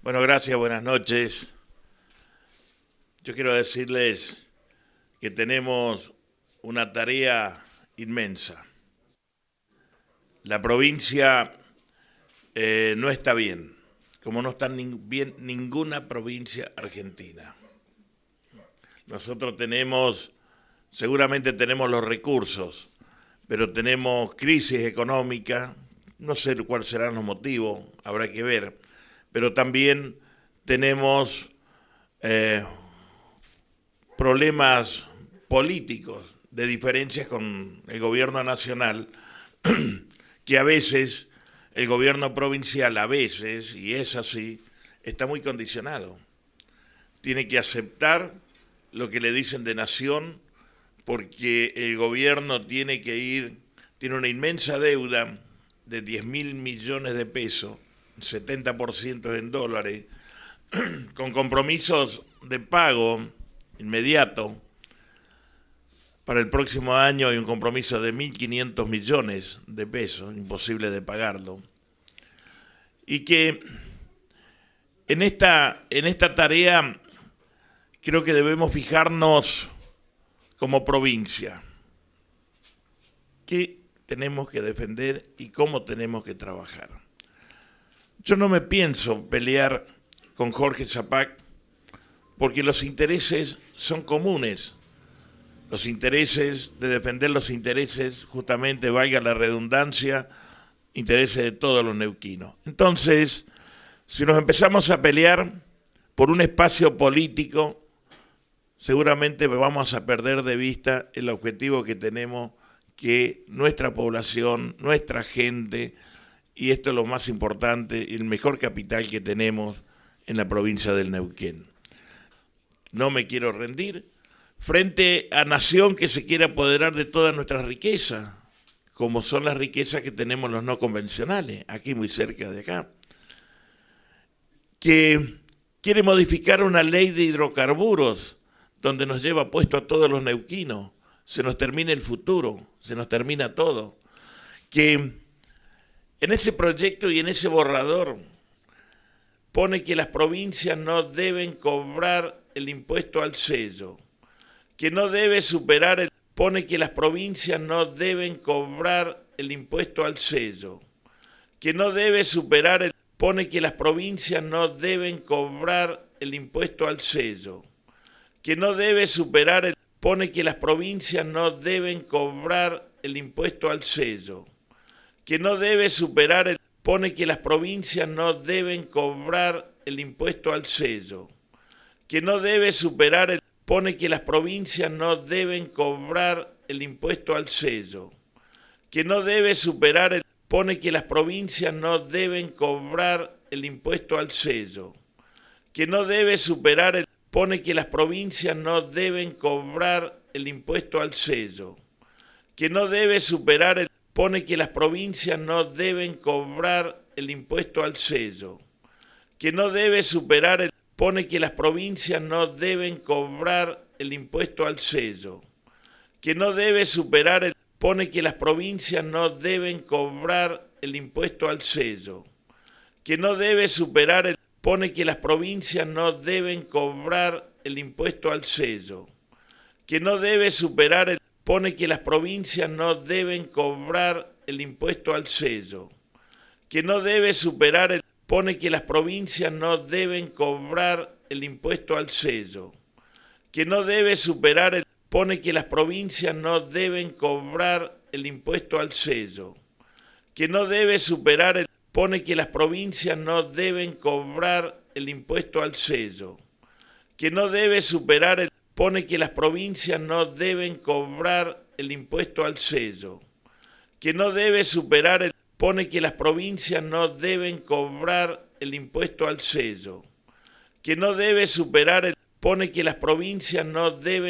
Bueno, gracias, buenas noches. Yo quiero decirles que tenemos una tarea inmensa. La provincia no está bien, como no está bien ninguna provincia argentina. Nosotros seguramente tenemos los recursos, pero tenemos crisis económica, no sé cuáles serán los motivos, habrá que ver, pero también tenemos problemas políticos de diferencias con el gobierno nacional, que a veces el gobierno provincial, a veces, y es así, está muy condicionado. Tiene que aceptar lo que le dicen de nación, porque el gobierno tiene una inmensa deuda de 10.000 millones de pesos, 70% en dólares, con compromisos de pago inmediato. Para el próximo año hay un compromiso de 1.500 millones de pesos, imposible de pagarlo. Y que en esta tarea creo que debemos fijarnos como provincia. ¿Qué tenemos que defender y cómo tenemos que trabajar? Yo no me pienso pelear con Jorge Zapac porque los intereses son comunes. Los intereses, de defender los intereses, justamente, valga la redundancia, intereses de todos los neuquinos. Entonces, si nos empezamos a pelear por un espacio político, seguramente vamos a perder de vista el objetivo que tenemos, que nuestra población, nuestra gente, y esto es lo más importante, el mejor capital que tenemos en la provincia del Neuquén. No me quiero rendir frente a nación que se quiere apoderar de toda nuestra riqueza, como son las riquezas que tenemos los no convencionales, aquí muy cerca de acá, que quiere modificar una ley de hidrocarburos donde nos lleva puesto a todos los neuquinos, se nos termina el futuro, se nos termina todo, que en ese proyecto y en ese borrador pone que las provincias no deben cobrar el impuesto al sello, que no debe superar pone que las provincias no deben cobrar el impuesto al sello, que no debe superar pone que las provincias no deben cobrar el impuesto al sello, que no debe superar pone que las provincias no deben cobrar el impuesto al sello, que no debe superar pone que las provincias no deben cobrar el impuesto al sello, que no debe superar pone que las provincias no deben cobrar el impuesto al sello, que no debe superar pone que las provincias no deben cobrar el impuesto al sello, que no debe superar pone que las provincias no deben cobrar el impuesto al sello, que no debe superar pone que las provincias no deben cobrar el impuesto al sello, que no debe superar pone que las provincias no deben cobrar el impuesto al sello, que no debe superar pone que las provincias no deben cobrar el impuesto al sello, que no debe superar pone que las provincias no deben cobrar el impuesto al sello, que no debe superar pone que las provincias no deben cobrar el impuesto al sello, que no debe superar pone que las provincias no deben cobrar el impuesto al sello, que no debe superar pone que las provincias no deben cobrar el impuesto al sello, que no debe superar pone que las provincias no deben cobrar el impuesto al sello, que no debe superar pone que las provincias no deben cobrar el impuesto al sello, que no debe superar pone que las provincias no deben cobrar el impuesto al sello, que no debe superar pone que las provincias no deben